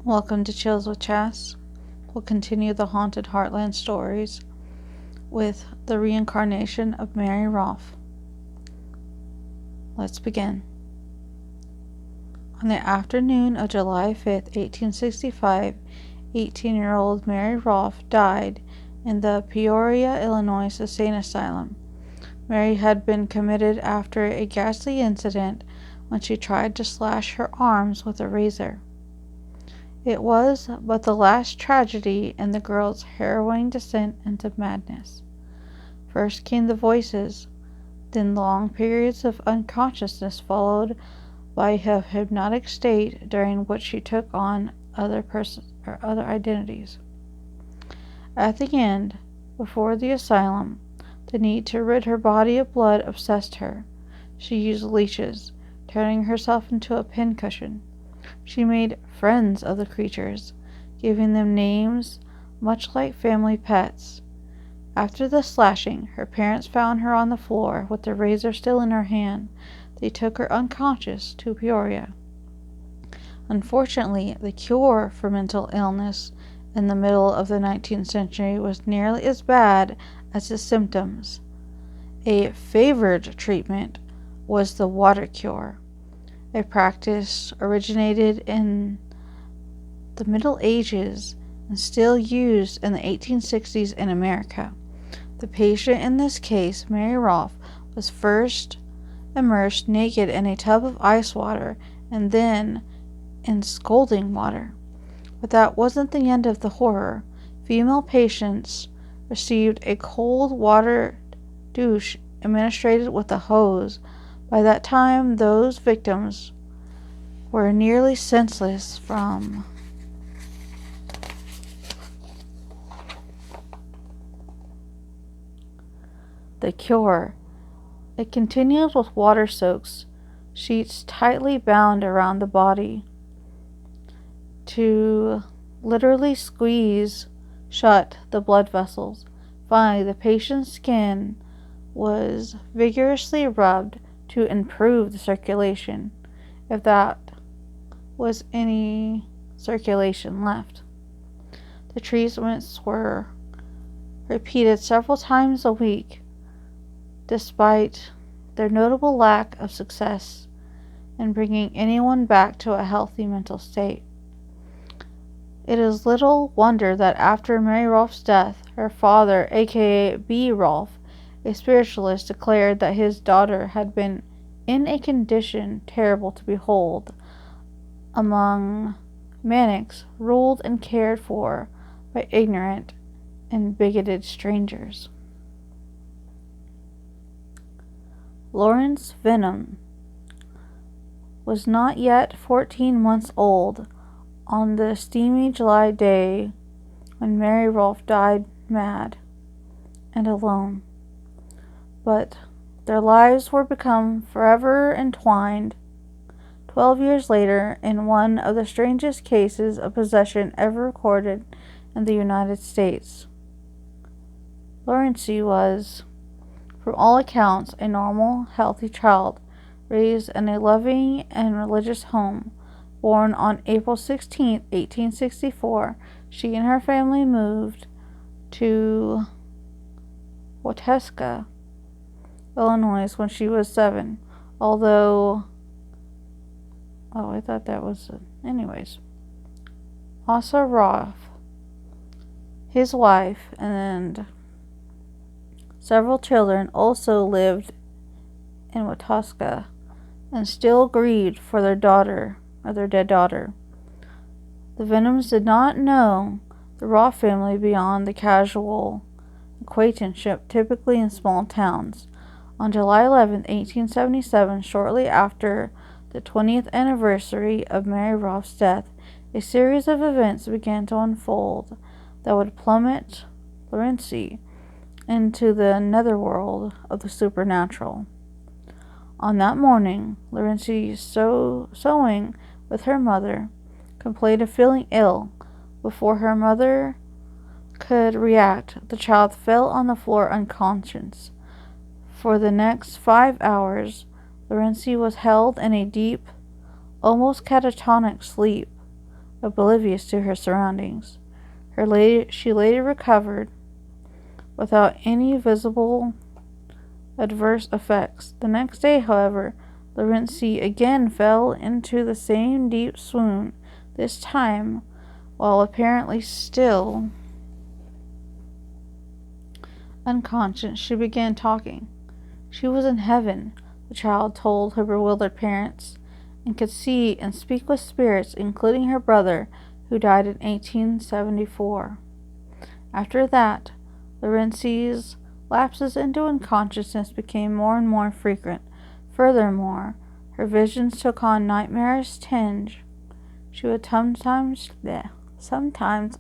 Welcome to Chills with Chas. We'll continue the haunted Heartland stories with the reincarnation of Mary Roff. Let's begin. On the afternoon of July 5th, 1865, 18-year-old Mary Roff died in the Peoria, Illinois insane asylum. Mary had been committed after a ghastly incident when she tried to slash her arms with a razor. It was but the last tragedy in the girl's harrowing descent into madness. First came the voices, then long periods of unconsciousness followed by a hypnotic state during which she took on other identities. At the end, before the asylum, the need to rid her body of blood obsessed her. She used leashes, turning herself into a pincushion. She made friends of the creatures, giving them names much like family pets. After the slashing, her parents found her on the floor with the razor still in her hand. They took her unconscious to Peoria. Unfortunately, the cure for mental illness in the middle of the 19th century was nearly as bad as the symptoms. A favored treatment was the water cure, a practice originated in the Middle Ages and still used in the 1860s in America. The patient in this case, Mary Roff, was first immersed naked in a tub of ice water and then in scalding water. But that wasn't the end of the horror. Female patients received a cold water douche administered with a hose. By that time, those victims were nearly senseless from the cure. It continues with water soaks, sheets tightly bound around the body to literally squeeze shut the blood vessels. Finally, the patient's skin was vigorously rubbed to improve the circulation, if that was any circulation left. The treatments were repeated several times a week, despite their notable lack of success in bringing anyone back to a healthy mental state. It is little wonder that after Mary Rolfe's death, her father, aka B. Rolfe, a spiritualist, declared that his daughter had been in a condition terrible to behold, among maniacs ruled and cared for by ignorant and bigoted strangers. Lawrence Venom was not yet 14 months old on the steamy July day when Mary Rolfe died mad and alone. But their lives were become forever entwined 12 years later in one of the strangest cases of possession ever recorded in the United States. Lawrence was, from all accounts, a normal, healthy child, raised in a loving and religious home. Born on April 16, 1864, she and her family moved to Wauteska, Illinois when she was 7. Although, I thought that was, anyways. Asa Roff, his wife, and several children also lived in Wauteska and still grieved for their dead daughter. The Venoms did not know the Roff family beyond the casual acquaintanceship typically in small towns. On July 11, 1877, shortly after the 20th anniversary of Mary Roff's death, a series of events began to unfold that would plummet Lawrence into the netherworld of the supernatural. On that morning, Lawrence, sewing with her mother, complained of feeling ill. Before her mother could react, the child fell on the floor unconscious. For the next 5 hours, Lawrence was held in a deep, almost catatonic sleep. oblivious to her surroundings. She later recovered without any visible adverse effects. The next day, however, Laurency again fell into the same deep swoon. This time, while apparently still unconscious, she began talking. She was in heaven, the child told her bewildered parents, and could see and speak with spirits, including her brother, who died in 1874. After that, Laurency's lapses into unconsciousness became more and more frequent. Furthermore, her visions took on nightmarish tinge. She would sometimes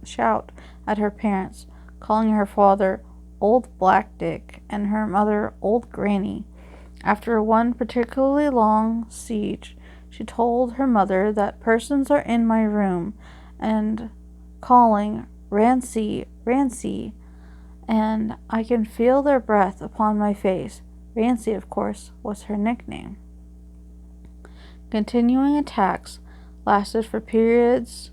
shout at her parents, calling her father Old Black Dick and her mother Old Granny. After one particularly long siege, she told her mother that persons are in my room and calling Rancy, Rancy, and I can feel their breath upon my face. Rancy, of course, was her nickname. Continuing attacks lasted for periods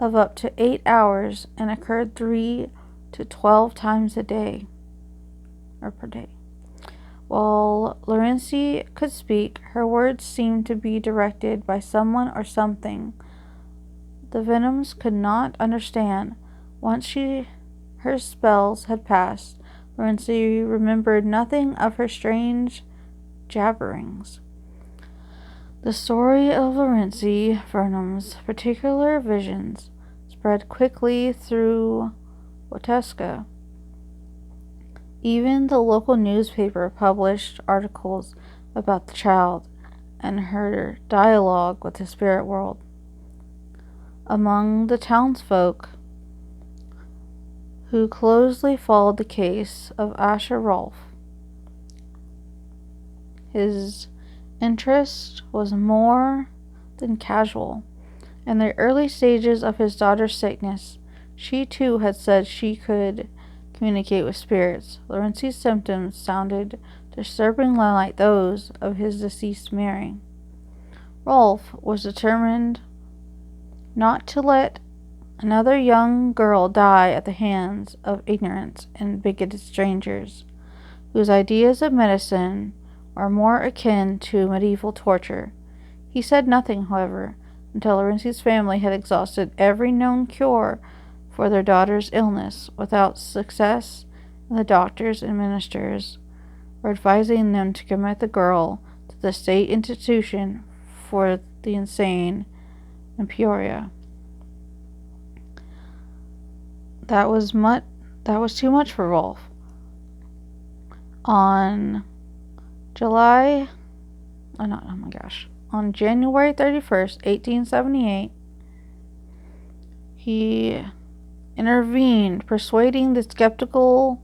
of up to 8 hours and occurred 3 to 12 times a day, or per day. While Laurency could speak, her words seemed to be directed by someone or something the Venoms could not understand. Once her spells had passed, Laurency remembered nothing of her strange jabberings. The story of Laurency Vernon's particular visions spread quickly through Wauteska. Even the local newspaper published articles about the child and her dialogue with the spirit world. Among the townsfolk who closely followed the case of Asher Rolf, his interest was more than casual. In the early stages of his daughter's sickness, she too had said she could communicate with spirits. Laurency's symptoms sounded disturbingly like those of his deceased Mary. Rolf was determined not to let another young girl die at the hands of ignorant and bigoted strangers, whose ideas of medicine were more akin to medieval torture. He said nothing, however, until Laurency's family had exhausted every known cure for their daughter's illness without success, and the doctors and ministers were advising them to commit the girl to the state institution for the insane in Peoria. That was too much for Rolf. On January 31st, 1878, he intervened, persuading the skeptical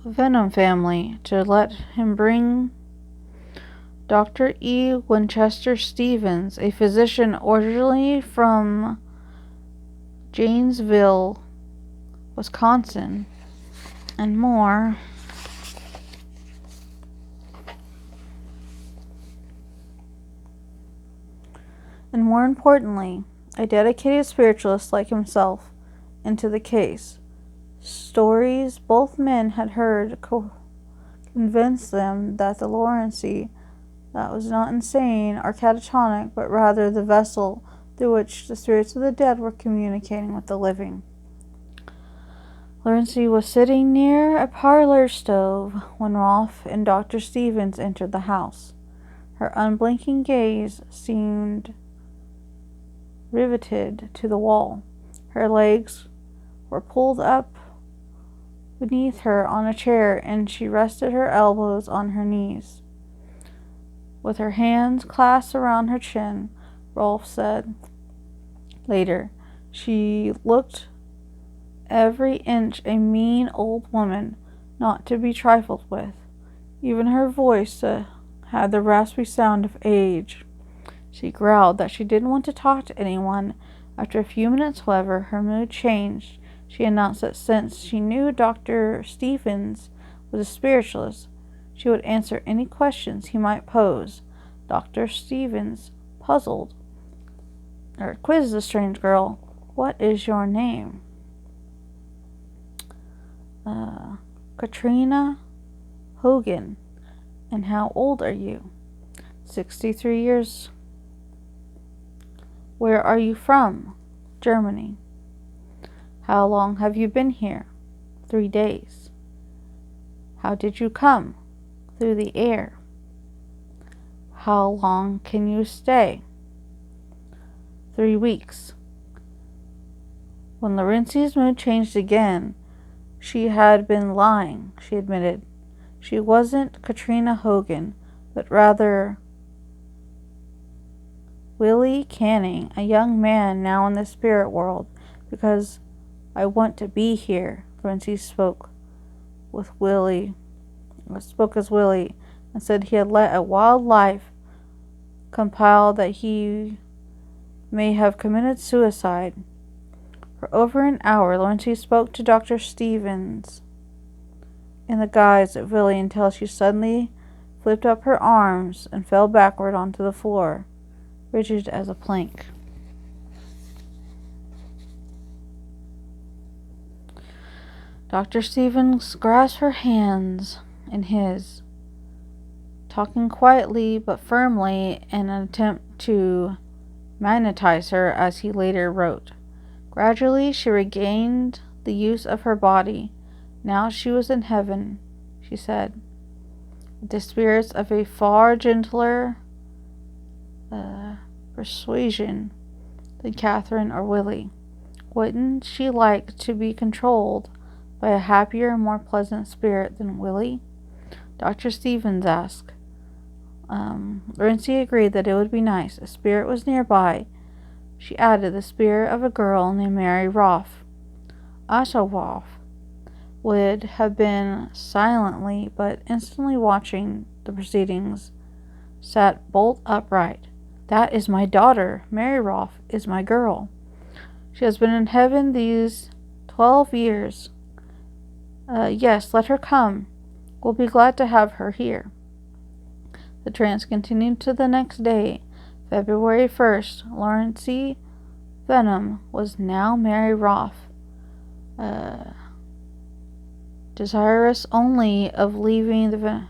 Venom family to let him bring Dr. E. Winchester Stevens, a physician originally from Janesville, Wisconsin, and more. And more importantly, a dedicated spiritualist like himself into the case. Stories both men had heard convinced them that the Laurency that was not insane or catatonic, but rather the vessel through which the spirits of the dead were communicating with the living. Laurency was sitting near a parlor stove when Roff and Dr. Stevens entered the house. Her unblinking gaze seemed riveted to the wall. Her legs were pulled up beneath her on a chair, and she rested her elbows on her knees. With her hands clasped around her chin, Rolf said later, she looked every inch a mean old woman, not to be trifled with. Even her voice had the raspy sound of age. She growled that she didn't want to talk to anyone. After a few minutes, however, her mood changed. She announced that since she knew Dr. Stevens was a spiritualist, she would answer any questions he might pose. Dr. Stevens, puzzled, quizzed the strange girl. What is your name? Katrina Hogan. And how old are you? 63 years. Where are you from? Germany. How long have you been here? 3 days. How did you come? Through the air. How long can you stay? 3 weeks. When Laurencia's mood changed again, she had been lying, she admitted. She wasn't Katrina Hogan, but rather Willie Canning, a young man now in the spirit world, because I want to be here. Laurencia spoke as Willie, and said he had led a wild life, compiled that he may have committed suicide. For over an hour, Laurencia spoke to Dr. Stevens in the guise of Willie until she suddenly flipped up her arms and fell backward onto the floor, rigid as a plank. Dr. Stevens grasped her hands in his, talking quietly but firmly in an attempt to magnetize her, as he later wrote. Gradually, she regained the use of her body. Now she was in heaven, she said, with the spirits of a far gentler persuasion than Catherine or Willie. Wouldn't she like to be controlled by a happier, more pleasant spirit than Willie? Dr. Stevens asked. Laurencia agreed that it would be nice. A spirit was nearby. She added the spirit of a girl named Mary Roff. Asha Roff would have been silently but instantly watching the proceedings, sat bolt upright. That is my daughter. Mary Roff is my girl. She has been in heaven these 12 years. Yes, let her come. We'll be glad to have her here. The trance continued to the next day, February 1st. Laurencia Venom was now Mary Roff, desirous only of leaving the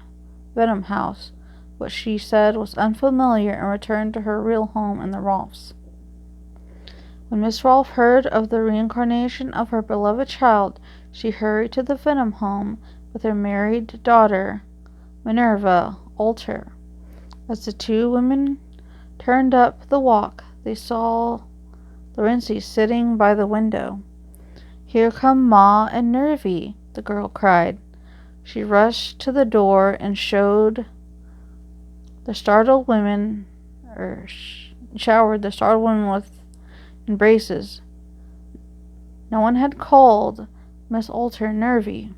Venom house, what she said was unfamiliar, and returned to her real home in the Roffs. When Miss Rolfe heard of the reincarnation of her beloved child, she hurried to the Venom home with her married daughter, Minerva Alter. As the two women turned up the walk, they saw Laurencia sitting by the window. Here come Ma and Nervy, the girl cried. She rushed to the door and showered the startled women with embraces. No one had called Miss Alter Nervy,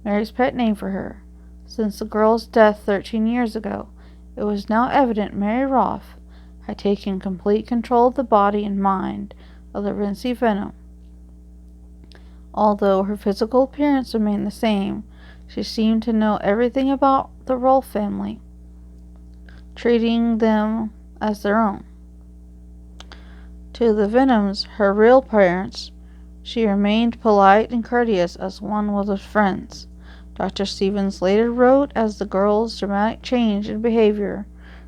Mary's pet name for her, since the girl's death 13 years ago. It was now evident Mary Roff had taken complete control of the body and mind of Laurencia Venom. Although her physical appearance remained the same, she seemed to know everything about the Rolfe family, treating them as their own. To the Venoms, her real parents, she remained polite and courteous as one would with friends. Dr. Stevens later wrote as the girl's dramatic change in behavior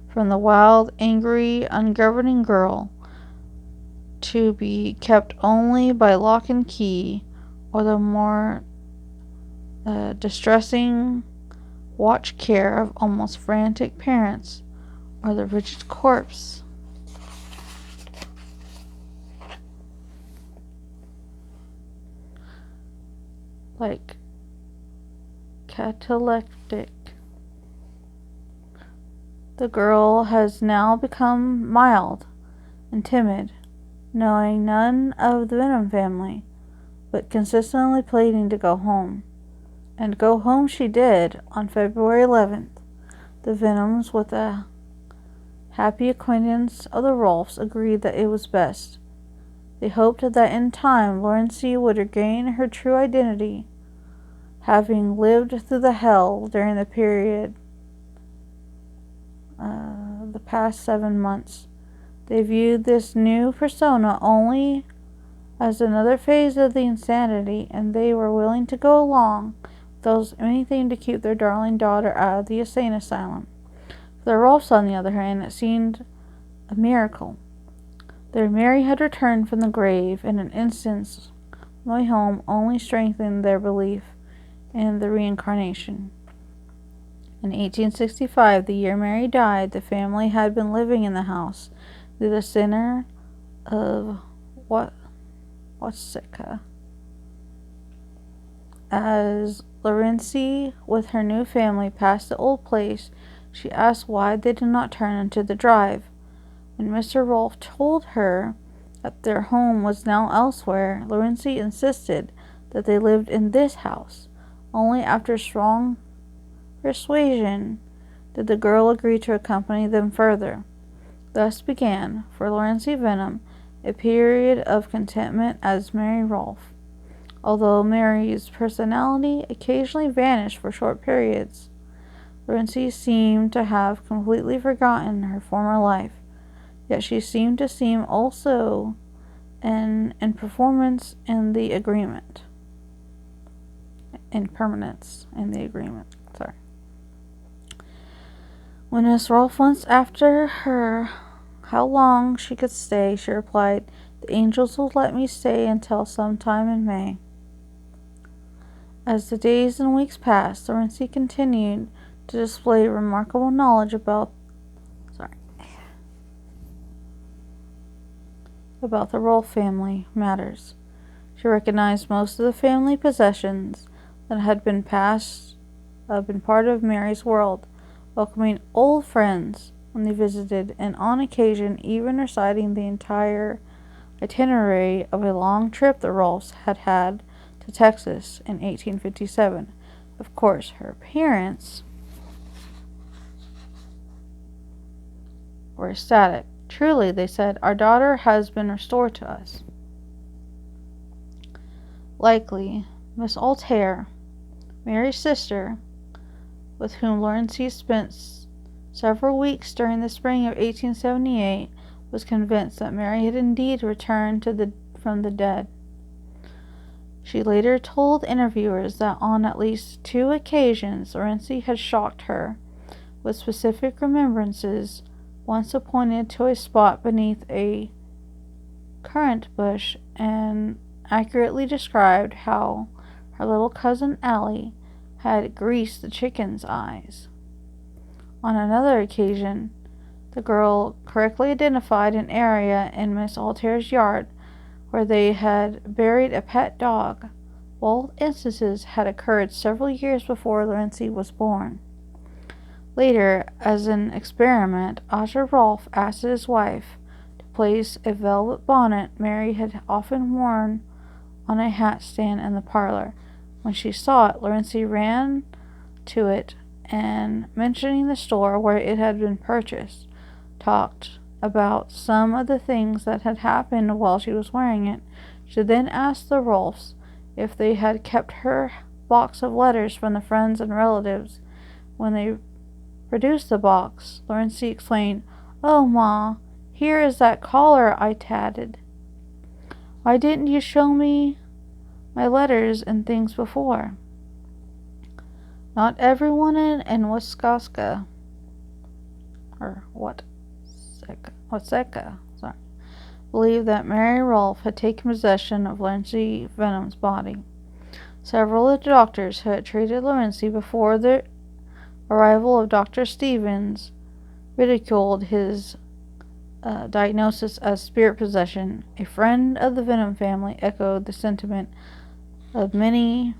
from the wild, angry, ungoverning girl to be kept only by lock and key, or the more distressing watch care of almost frantic parents, or the rigid corpse. Like cataleptic. The girl has now become mild and timid, knowing none of the Venom family, but consistently pleading to go home. And go home she did on February 11th. The Venoms, with a happy acquaintance of the Rolfes, agreed that it was best. They hoped that in time Laurencia would regain her true identity, having lived through the hell during the period the past 7 months. They viewed this new persona only as another phase of the insanity, and they were willing to go along with anything to keep their darling daughter out of the insane asylum. For the Rolfs, on the other hand, it seemed a miracle. Their Mary had returned from the grave in an instant. My home only strengthened their belief in the Reincarnation. In 1865, the year Mary died, the family had been living in the house near the center of Watseka. As Laurency, with her new family, passed the old place, she asked why they did not turn into the drive. When Mr. Rolfe told her that their home was now elsewhere, Laurency insisted that they lived in this house. Only after strong persuasion did the girl agree to accompany them further. Thus began, for Laurency Venom, a period of contentment as Mary Rolfe. Although Mary's personality occasionally vanished for short periods, Laurency seemed to have completely forgotten her former life. Yet she seemed to seem also in permanence in the agreement. Sorry. When Miss Rolfe once asked her how long she could stay, she replied, "The angels will let me stay until sometime in May." As the days and weeks passed, Laurency continued to display remarkable knowledge about the Rolfe family matters. She recognized most of the family possessions that had been part of Mary's world, welcoming old friends when they visited, and on occasion even reciting the entire itinerary of a long trip the Rolfes had had to Texas in 1857. Of course, her parents were ecstatic. "Truly," they said, "our daughter has been restored to us." Likely, Miss Altair, Mary's sister, with whom Laurency spent several weeks during the spring of 1878, was convinced that Mary had indeed returned from the dead. She later told interviewers that on at least 2 occasions Laurency had shocked her with specific remembrances, once pointed to a spot beneath a currant bush and accurately described how her little cousin Allie had greased the chicken's eyes. On another occasion, the girl correctly identified an area in Miss Altair's yard where they had buried a pet dog. Both instances had occurred several years before Laurency was born. Later, as an experiment, Oscar Rolfe asked his wife to place a velvet bonnet Mary had often worn on a hat stand in the parlor. When she saw it, Laurency ran to it and, mentioning the store where it had been purchased, talked about some of the things that had happened while she was wearing it. She then asked the Rolfes if they had kept her box of letters from the friends and relatives. When they produced the box, Laurency explained, "Oh, Ma, here is that collar I tatted. Why didn't you show me my letters and things before?" Not everyone in Watseka believed that Mary Rolfe had taken possession of Laurency Venom's body. Several of the doctors who had treated Laurency before the arrival of Dr. Stevens ridiculed his diagnosis as spirit possession. A friend of the Venom family echoed the sentiment of many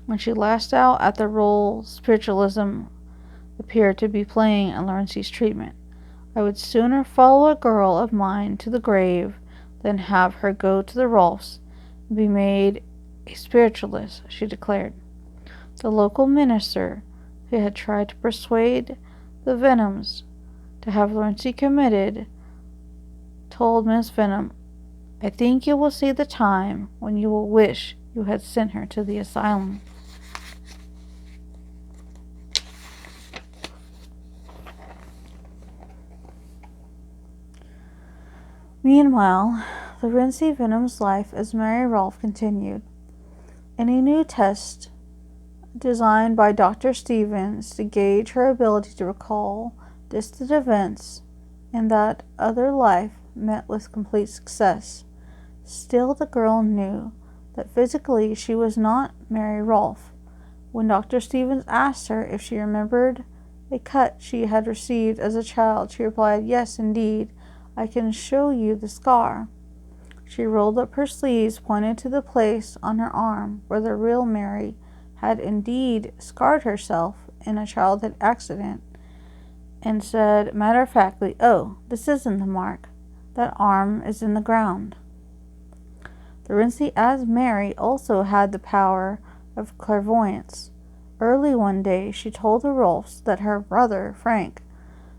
when she lashed out at the role spiritualism appeared to be playing in Laurency's treatment. "I would sooner follow a girl of mine to the grave than have her go to the Rolfes and be made a spiritualist," she declared. The local minister, who had tried to persuade the Venoms to have Laurency committed, told Miss Venom, "I think you will see the time when you will wish you had sent her to the asylum." Meanwhile, Lorenzi Venom's life as Mary Rolfe continued. In a new test designed by Dr. Stevens to gauge her ability to recall distant events, and that other life met with complete success. Still, the girl knew that physically she was not Mary Rolfe. When Dr. Stevens asked her if she remembered a cut she had received as a child, she replied, "Yes, indeed, I can show you the scar." She rolled up her sleeves, pointed to the place on her arm where the real Mary had indeed scarred herself in a childhood accident, and said matter-of-factly, "Oh, this isn't the mark. That arm is in the ground." Lorenzi, as Mary, also had the power of clairvoyance. Early one day, she told the Rolfes that her brother, Frank,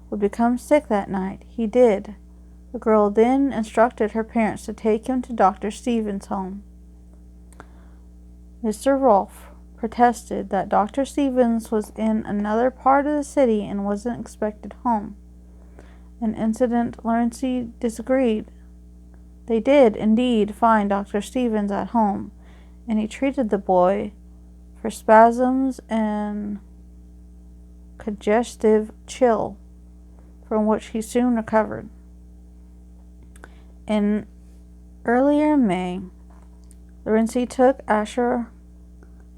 would become sick that night. He did. The girl then instructed her parents to take him to Dr. Stevens' home. Mr. Rolfe protested that Dr. Stevens was in another part of the city and wasn't expected home. An incident Lorenzi disagreed. They did, indeed, find Dr. Stevens at home, and he treated the boy for spasms and congestive chill, from which he soon recovered. Earlier in May, Lorenzi took Asher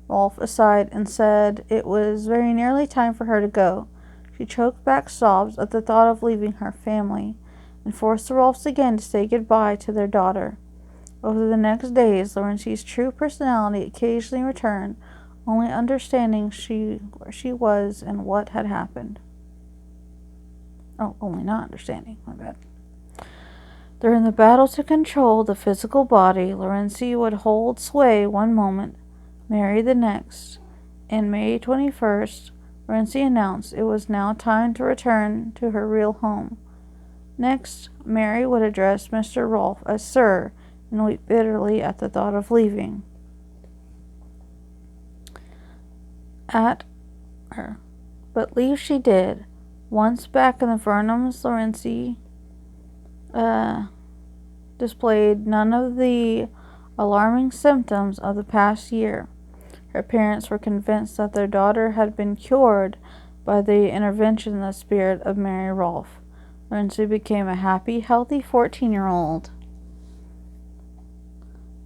Rolfe aside and said it was very nearly time for her to go. She choked back sobs at the thought of leaving her family, and forced the Rolfes again to say goodbye to their daughter. Over the next days, Lorenzi's true personality occasionally returned, only understanding where she was and what had happened. Oh, only not understanding, my bad. During the battle to control the physical body, Lorenzi would hold sway one moment, Mary the next. In May 21st, Lorenzi announced it was now time to return to her real home. Next, Mary would address Mr. Rolfe as Sir and weep bitterly at the thought of leaving. But leave she did. Once back in the Vernums, Lorenzi displayed none of the alarming symptoms of the past year. Her parents were convinced that their daughter had been cured by the intervention of the spirit of Mary Rolfe. Lorenzi became a happy, healthy 14-year-old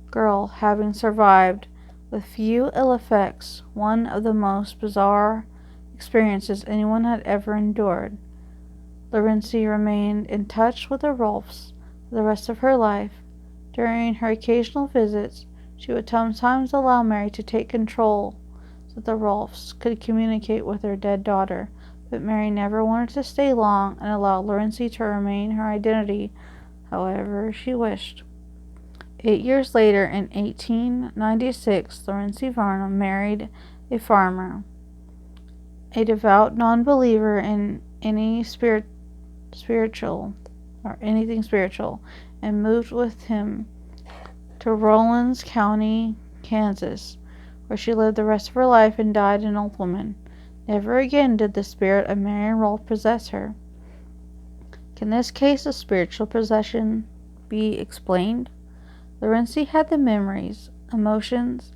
girl, having survived, with few ill effects, one of the most bizarre experiences anyone had ever endured. Lorenzi remained in touch with the Rolfes for the rest of her life. During her occasional visits, she would sometimes allow Mary to take control so that the Rolfes could communicate with their dead daughter, but Mary never wanted to stay long and allowed Lorenzi to remain her identity however she wished. 8 years later, in 1896, Lorenzi Varnum married a farmer, a devout non-believer in anything spiritual, and moved with him to Rawlins County, Kansas, where she lived the rest of her life and died an old woman. Never again did the spirit of Mary Rolfe possess her. Can this case of spiritual possession be explained? Lorenzi had the memories, emotions,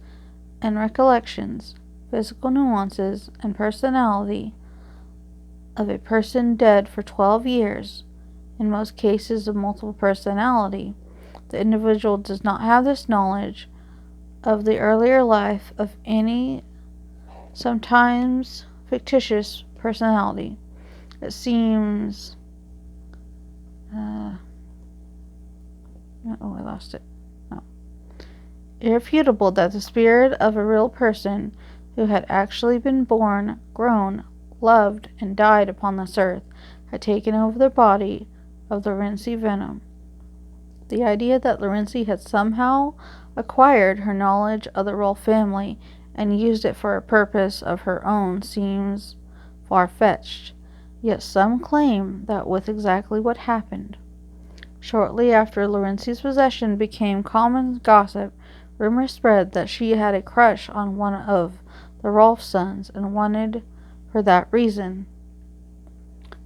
and recollections, physical nuances, and personality of a person dead for 12 years. In most cases of multiple personality, the individual does not have this knowledge of the earlier life of any, sometimes fictitious, personality. It seems irrefutable that the spirit of a real person who had actually been born, grown, loved, and died upon this earth had taken over the body of Lorenzi Venom. The idea that Lorenzi had somehow acquired her knowledge of the Rolfe family and used it for a purpose of her own seems far-fetched, yet some claim that was exactly what happened. Shortly after Lorenzi's possession became common gossip, rumors spread that she had a crush on one of the Rolfe sons and wanted, for that reason,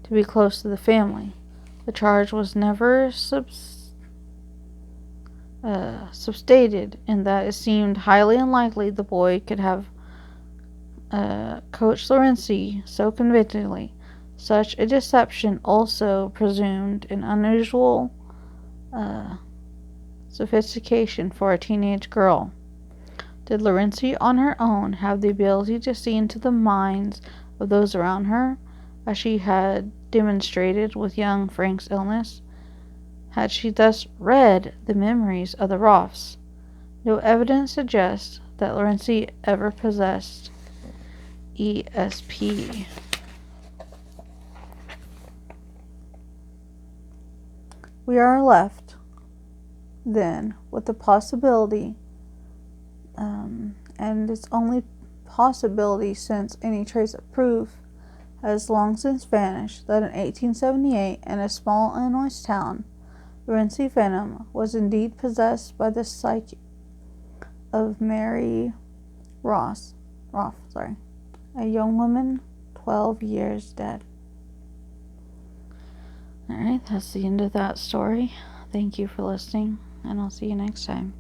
to be close to the family. The charge was never substated in that it seemed highly unlikely the boy could have coached Lorenzi so convincingly. Such a deception also presumed an unusual sophistication for a teenage girl. Did Lorenzi on her own have the ability to see into the minds of those around her, as she had demonstrated with young Frank's illness? Had she thus read the memories of the Roffs? No evidence suggests that Lorenzi ever possessed ESP. We are left, then, with the possibility, and its only possibility since any trace of proof has long since vanished, that in 1878, in a small Illinois town, Lorenzi Venom was indeed possessed by the psyche of Mary Roff, a young woman 12 years dead. Alright, that's the end of that story. Thank you for listening, and I'll see you next time.